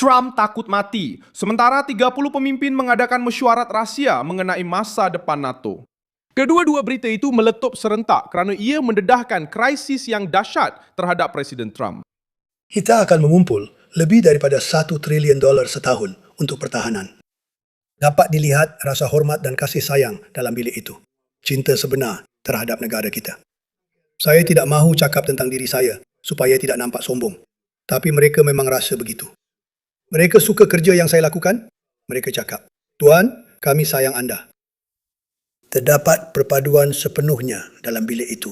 Trump takut mati, sementara 30 pemimpin mengadakan mesyuarat rahsia mengenai masa depan NATO. Kedua-dua berita itu meletup serentak kerana ia mendedahkan krisis yang dahsyat terhadap Presiden Trump. Kita akan mengumpul lebih daripada $1 triliun setahun untuk pertahanan. Dapat dilihat rasa hormat dan kasih sayang dalam bilik itu. Cinta sebenar terhadap negara kita. Saya tidak mahu cakap tentang diri saya supaya tidak nampak sombong. Tapi mereka memang rasa begitu. Mereka suka kerja yang saya lakukan. Mereka cakap, "Tuan, kami sayang anda." Terdapat perpaduan sepenuhnya dalam bilik itu.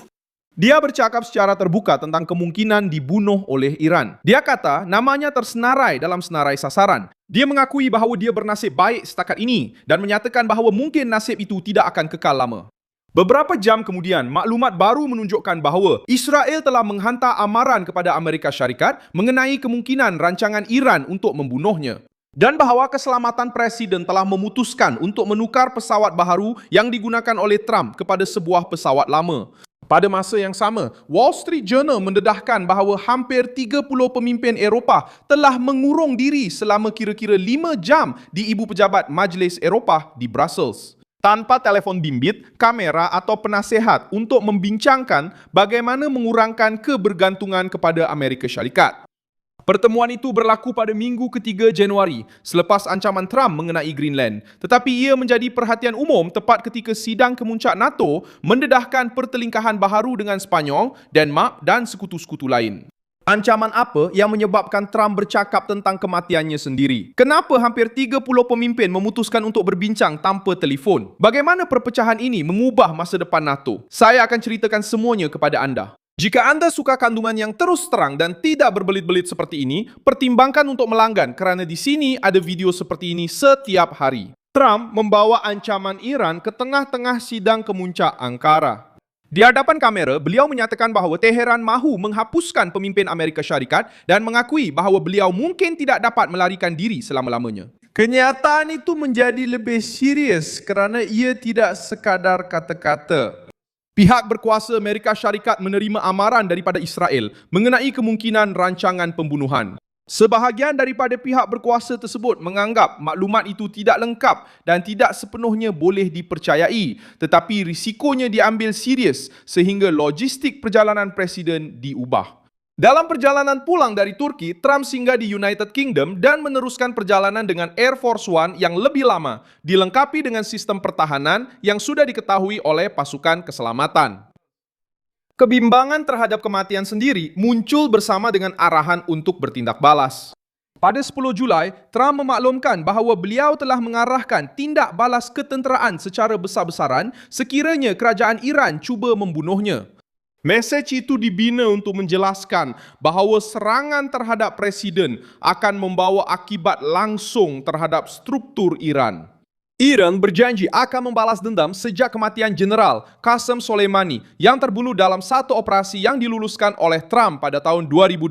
Dia bercakap secara terbuka tentang kemungkinan dibunuh oleh Iran. Dia kata namanya tersenarai dalam senarai sasaran. Dia mengakui bahawa dia bernasib baik setakat ini dan menyatakan bahawa mungkin nasib itu tidak akan kekal lama. Beberapa jam kemudian, maklumat baru menunjukkan bahawa Israel telah menghantar amaran kepada Amerika Syarikat mengenai kemungkinan rancangan Iran untuk membunuhnya. Dan bahawa keselamatan Presiden telah memutuskan untuk menukar pesawat baharu yang digunakan oleh Trump kepada sebuah pesawat lama. Pada masa yang sama, Wall Street Journal mendedahkan bahawa hampir 30 pemimpin Eropah telah mengurung diri selama kira-kira 5 jam di Ibu Pejabat Majlis Eropah di Brussels, tanpa telefon bimbit, kamera atau penasihat untuk membincangkan bagaimana mengurangkan kebergantungan kepada Amerika Syarikat. Pertemuan itu berlaku pada Minggu ke-3 Januari selepas ancaman Trump mengenai Greenland. Tetapi ia menjadi perhatian umum tepat ketika sidang kemuncak NATO mendedahkan pertelingkahan baharu dengan Sepanyol, Denmark dan sekutu-sekutu lain. Ancaman apa yang menyebabkan Trump bercakap tentang kematiannya sendiri? Kenapa hampir 30 pemimpin memutuskan untuk berbincang tanpa telefon? Bagaimana perpecahan ini mengubah masa depan NATO? Saya akan ceritakan semuanya kepada anda. Jika anda suka kandungan yang terus terang dan tidak berbelit-belit seperti ini, pertimbangkan untuk melanggan kerana di sini ada video seperti ini setiap hari. Trump membawa ancaman Iran ke tengah-tengah sidang kemuncak Ankara. Di hadapan kamera, beliau menyatakan bahawa Teheran mahu menghapuskan pemimpin Amerika Syarikat dan mengakui bahawa beliau mungkin tidak dapat melarikan diri selama-lamanya. Kenyataan itu menjadi lebih serius kerana ia tidak sekadar kata-kata. Pihak berkuasa Amerika Syarikat menerima amaran daripada Israel mengenai kemungkinan rancangan pembunuhan. Sebahagian daripada pihak berkuasa tersebut menganggap maklumat itu tidak lengkap dan tidak sepenuhnya boleh dipercayai, tetapi risikonya diambil serius sehingga logistik perjalanan Presiden diubah. Dalam perjalanan pulang dari Turki, Trump singgah di United Kingdom dan meneruskan perjalanan dengan Air Force One yang lebih lama, dilengkapi dengan sistem pertahanan yang sudah diketahui oleh pasukan keselamatan. Kebimbangan terhadap kematian sendiri muncul bersama dengan arahan untuk bertindak balas. Pada 10 Julai, Trump memaklumkan bahawa beliau telah mengarahkan tindak balas ketenteraan secara besar-besaran sekiranya kerajaan Iran cuba membunuhnya. Mesej itu dibina untuk menjelaskan bahawa serangan terhadap Presiden akan membawa akibat langsung terhadap struktur Iran. Iran berjanji akan membalas dendam sejak kematian Jeneral Qasem Soleimani yang terbunuh dalam satu operasi yang diluluskan oleh Trump pada tahun 2020.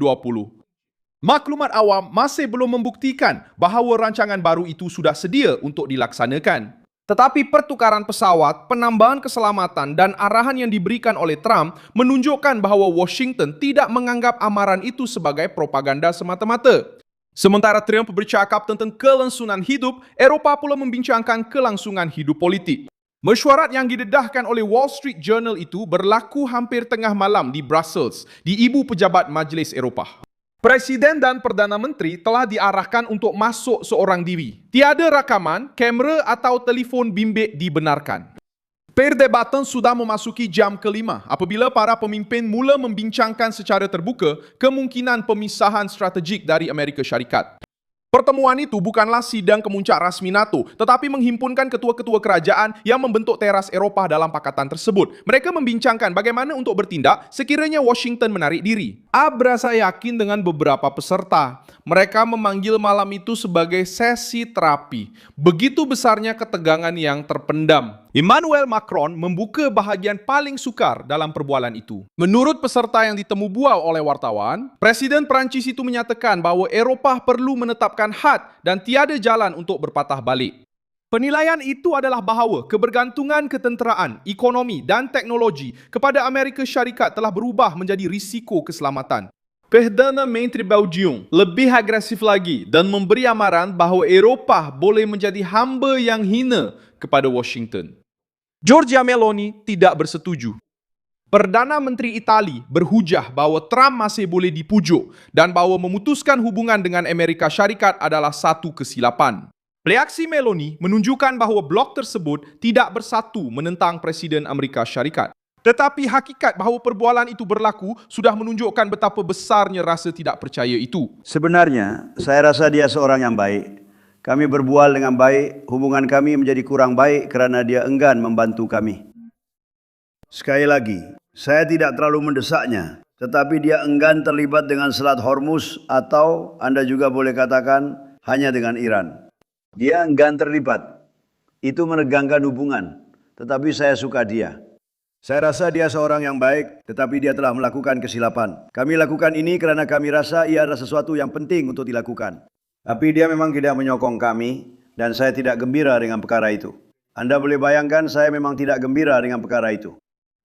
Maklumat awam masih belum membuktikan bahawa rancangan baru itu sudah sedia untuk dilaksanakan. Tetapi pertukaran pesawat, penambahan keselamatan dan arahan yang diberikan oleh Trump menunjukkan bahawa Washington tidak menganggap amaran itu sebagai propaganda semata-mata. Sementara Trump bercakap tentang kelangsungan hidup, Eropah pula membincangkan kelangsungan hidup politik. Mesyuarat yang didedahkan oleh Wall Street Journal itu berlaku hampir tengah malam di Brussels, di Ibu Pejabat Majlis Eropah. Presiden dan Perdana Menteri telah diarahkan untuk masuk seorang diri. Tiada rakaman, kamera atau telefon bimbit dibenarkan. Perdebatan sudah memasuki jam ke-5 apabila para pemimpin mula membincangkan secara terbuka kemungkinan pemisahan strategik dari Amerika Syarikat. Pertemuan itu bukanlah sidang kemuncak rasmi NATO, tetapi menghimpunkan ketua-ketua kerajaan yang membentuk teras Eropah dalam pakatan tersebut. Mereka membincangkan bagaimana untuk bertindak sekiranya Washington menarik diri. Abra saya yakin dengan beberapa peserta. Mereka memanggil malam itu sebagai sesi terapi. Begitu besarnya ketegangan yang terpendam. Emmanuel Macron membuka bahagian paling sukar dalam perbualan itu. Menurut peserta yang ditemu bual oleh wartawan, Presiden Perancis itu menyatakan bahawa Eropah perlu menetapkan had dan tiada jalan untuk berpatah balik. Penilaian itu adalah bahawa kebergantungan ketenteraan, ekonomi dan teknologi kepada Amerika Syarikat telah berubah menjadi risiko keselamatan. Perdana Menteri Belgium lebih agresif lagi dan memberi amaran bahawa Eropah boleh menjadi hamba yang hina kepada Washington. Giorgia Meloni tidak bersetuju. Perdana Menteri Itali berhujah bahawa Trump masih boleh dipujuk dan bahawa memutuskan hubungan dengan Amerika Syarikat adalah satu kesilapan. Reaksi Meloni menunjukkan bahawa blok tersebut tidak bersatu menentang Presiden Amerika Syarikat. Tetapi hakikat bahawa perbualan itu berlaku sudah menunjukkan betapa besarnya rasa tidak percaya itu. Sebenarnya, saya rasa dia seorang yang baik. Kami berbual dengan baik, hubungan kami menjadi kurang baik kerana dia enggan membantu kami. Sekali lagi, saya tidak terlalu mendesaknya, tetapi dia enggan terlibat dengan Selat Hormuz atau Anda juga boleh katakan hanya dengan Iran. Dia enggan terlibat. Itu menegangkan hubungan, tetapi saya suka dia. Saya rasa dia seorang yang baik, tetapi dia telah melakukan kesilapan. Kami lakukan ini kerana kami rasa ia adalah sesuatu yang penting untuk dilakukan. Tapi dia memang tidak menyokong kami, dan saya tidak gembira dengan perkara itu. Anda boleh bayangkan saya memang tidak gembira dengan perkara itu.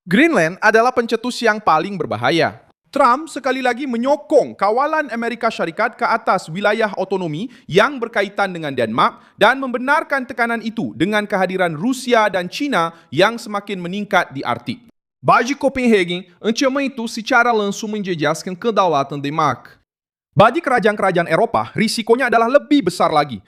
Greenland adalah pencetus yang paling berbahaya. Trump sekali lagi menyokong kawalan Amerika Syarikat ke atas wilayah otonomi yang berkaitan dengan Denmark dan membenarkan tekanan itu dengan kehadiran Rusia dan China yang semakin meningkat di Arktik. Bagi Copenhagen, ancaman itu secara langsung menjejaskan kedaulatan Denmark. Bagi kerajaan-kerajaan Eropah, risikonya adalah lebih besar lagi.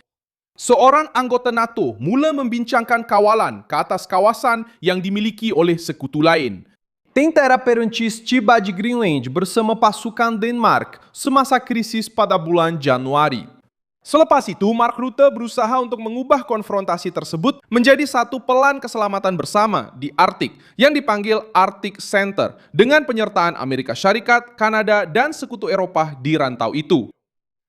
Seorang anggota NATO mula membincangkan kawalan ke atas kawasan yang dimiliki oleh sekutu lain. Tentara Perancis tiba di Greenland bersama pasukan Denmark semasa krisis pada bulan Januari. Selepas itu, Mark Rutte berusaha untuk mengubah konfrontasi tersebut menjadi satu pelan keselamatan bersama di Arktik yang dipanggil Arctic Center dengan penyertaan Amerika Syarikat, Kanada, dan sekutu Eropah di rantau itu.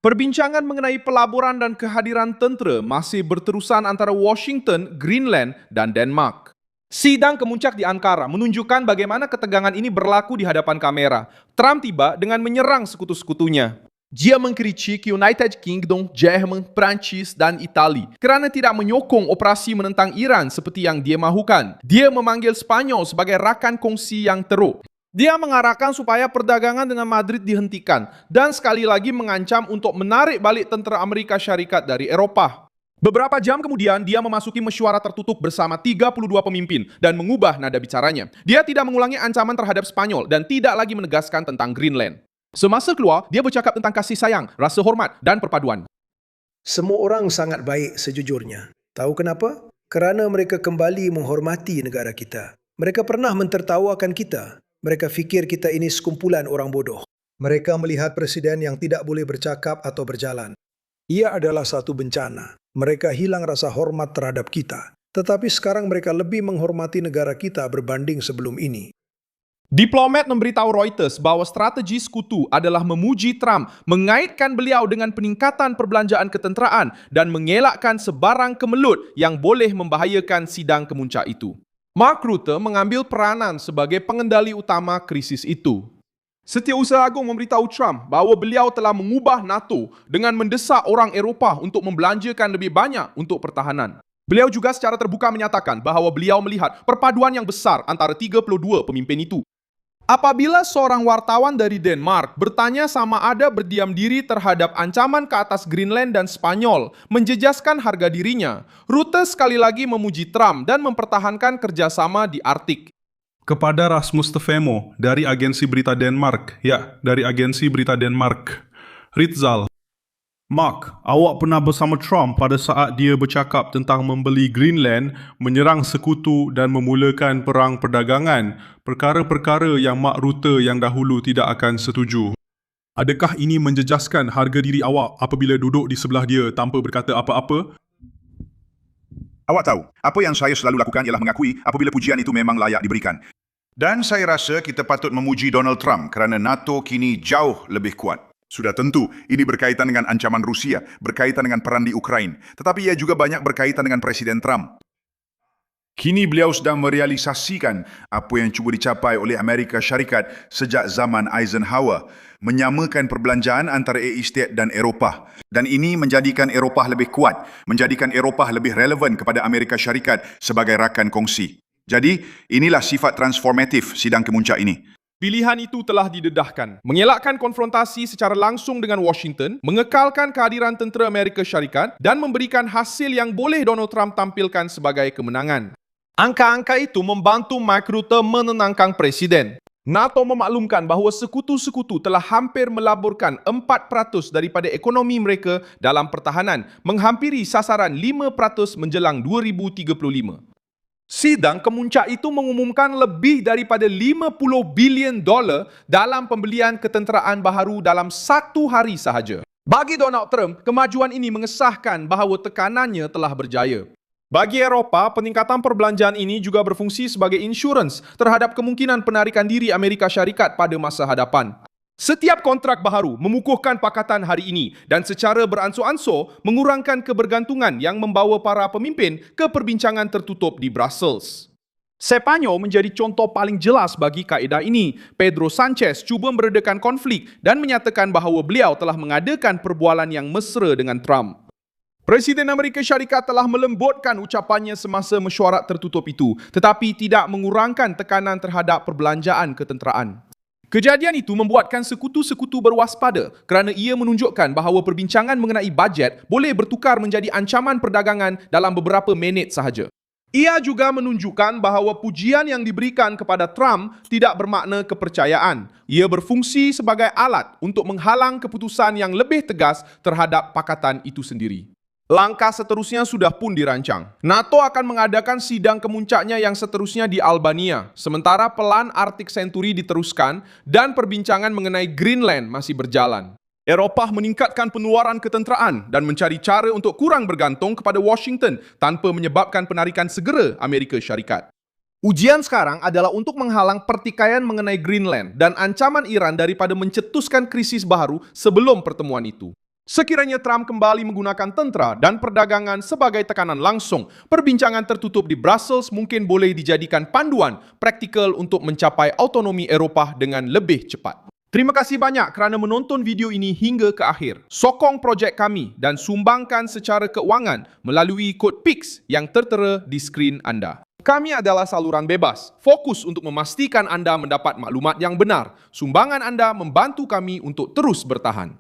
Perbincangan mengenai pelaburan dan kehadiran tentera masih berterusan antara Washington, Greenland, dan Denmark. Sidang kemuncak di Ankara menunjukkan bagaimana ketegangan ini berlaku di hadapan kamera. Trump tiba dengan menyerang sekutu-sekutunya. Dia mengkritik United Kingdom, Jerman, Prancis, dan Itali kerana tidak menyokong operasi menentang Iran seperti yang dia mahukan. Dia memanggil Spanyol sebagai rakan kongsi yang teruk. Dia mengarahkan supaya perdagangan dengan Madrid dihentikan dan sekali lagi mengancam untuk menarik balik tentera Amerika Syarikat dari Eropah. Beberapa jam kemudian, dia memasuki mesyuarat tertutup bersama 32 pemimpin dan mengubah nada bicaranya. Dia tidak mengulangi ancaman terhadap Spanyol dan tidak lagi menegaskan tentang Greenland. Semasa keluar, dia bercakap tentang kasih sayang, rasa hormat, dan perpaduan. Semua orang sangat baik sejujurnya. Tahu kenapa? Kerana mereka kembali menghormati negara kita. Mereka pernah mentertawakan kita. Mereka fikir kita ini sekumpulan orang bodoh. Mereka melihat presiden yang tidak boleh bercakap atau berjalan. Ia adalah satu bencana. Mereka hilang rasa hormat terhadap kita. Tetapi sekarang mereka lebih menghormati negara kita berbanding sebelum ini. Diplomat memberitahu Reuters bahawa strategi sekutu adalah memuji Trump, mengaitkan beliau dengan peningkatan perbelanjaan ketenteraan dan mengelakkan sebarang kemelut yang boleh membahayakan sidang kemuncak itu. Mark Rutte mengambil peranan sebagai pengendali utama krisis itu. Setiausaha Agung memberitahu Trump bahawa beliau telah mengubah NATO dengan mendesak orang Eropah untuk membelanjakan lebih banyak untuk pertahanan. Beliau juga secara terbuka menyatakan bahawa beliau melihat perpaduan yang besar antara 32 pemimpin itu. Apabila seorang wartawan dari Denmark bertanya sama ada berdiam diri terhadap ancaman ke atas Greenland dan Spanyol menjejaskan harga dirinya, Rutte sekali lagi memuji Trump dan mempertahankan kerjasama di Arktik. Kepada Rasmus Tefemo dari agensi berita Denmark, dari agensi berita Denmark, Ritzal. Mark, awak pernah bersama Trump pada saat dia bercakap tentang membeli Greenland, menyerang sekutu dan memulakan perang perdagangan, perkara-perkara yang Mark Rutte yang dahulu tidak akan setuju. Adakah ini menjejaskan harga diri awak apabila duduk di sebelah dia tanpa berkata apa-apa? Awak tahu, apa yang saya selalu lakukan ialah mengakui apabila pujian itu memang layak diberikan. Dan saya rasa kita patut memuji Donald Trump kerana NATO kini jauh lebih kuat. Sudah tentu, ini berkaitan dengan ancaman Rusia, berkaitan dengan perang di Ukraina, tetapi ia juga banyak berkaitan dengan Presiden Trump. Kini beliau sedang merealisasikan apa yang cuba dicapai oleh Amerika Syarikat sejak zaman Eisenhower, menyamakan perbelanjaan antara estate dan Eropah. Dan ini menjadikan Eropah lebih kuat, menjadikan Eropah lebih relevan kepada Amerika Syarikat sebagai rakan kongsi. Jadi, inilah sifat transformatif sidang kemuncak ini. Pilihan itu telah didedahkan, mengelakkan konfrontasi secara langsung dengan Washington, mengekalkan kehadiran tentera Amerika Syarikat dan memberikan hasil yang boleh Donald Trump tampilkan sebagai kemenangan. Angka-angka itu membantu Mark Rutte menenangkan Presiden. NATO memaklumkan bahawa sekutu-sekutu telah hampir melaburkan 4% daripada ekonomi mereka dalam pertahanan, menghampiri sasaran 5% menjelang 2035. Sidang kemuncak itu mengumumkan lebih daripada $50 bilion dalam pembelian ketenteraan baharu dalam satu hari sahaja. Bagi Donald Trump, kemajuan ini mengesahkan bahawa tekanannya telah berjaya. Bagi Eropah, peningkatan perbelanjaan ini juga berfungsi sebagai insurans terhadap kemungkinan penarikan diri Amerika Syarikat pada masa hadapan. Setiap kontrak baharu mengukuhkan pakatan hari ini dan secara beransur-ansur mengurangkan kebergantungan yang membawa para pemimpin ke perbincangan tertutup di Brussels. Sepanyol menjadi contoh paling jelas bagi kaedah ini. Pedro Sanchez cuba meredakan konflik dan menyatakan bahawa beliau telah mengadakan perbualan yang mesra dengan Trump. Presiden Amerika Syarikat telah melembutkan ucapannya semasa mesyuarat tertutup itu, tetapi tidak mengurangkan tekanan terhadap perbelanjaan ketenteraan. Kejadian itu membuatkan sekutu-sekutu berwaspada kerana ia menunjukkan bahawa perbincangan mengenai bajet boleh bertukar menjadi ancaman perdagangan dalam beberapa minit sahaja. Ia juga menunjukkan bahawa pujian yang diberikan kepada Trump tidak bermakna kepercayaan. Ia berfungsi sebagai alat untuk menghalang keputusan yang lebih tegas terhadap pakatan itu sendiri. Langkah seterusnya sudah pun dirancang. NATO akan mengadakan sidang kemuncaknya yang seterusnya di Albania, sementara pelan Arctic Century diteruskan dan perbincangan mengenai Greenland masih berjalan. Eropah meningkatkan pengeluaran ketenteraan dan mencari cara untuk kurang bergantung kepada Washington tanpa menyebabkan penarikan segera Amerika Syarikat. Ujian sekarang adalah untuk menghalang pertikaian mengenai Greenland dan ancaman Iran daripada mencetuskan krisis baharu sebelum pertemuan itu. Sekiranya Trump kembali menggunakan tentera dan perdagangan sebagai tekanan langsung, perbincangan tertutup di Brussels mungkin boleh dijadikan panduan praktikal untuk mencapai autonomi Eropah dengan lebih cepat. Terima kasih banyak kerana menonton video ini hingga ke akhir. Sokong projek kami dan sumbangkan secara keuangan melalui kod PIX yang tertera di skrin anda. Kami adalah saluran bebas, fokus untuk memastikan anda mendapat maklumat yang benar. Sumbangan anda membantu kami untuk terus bertahan.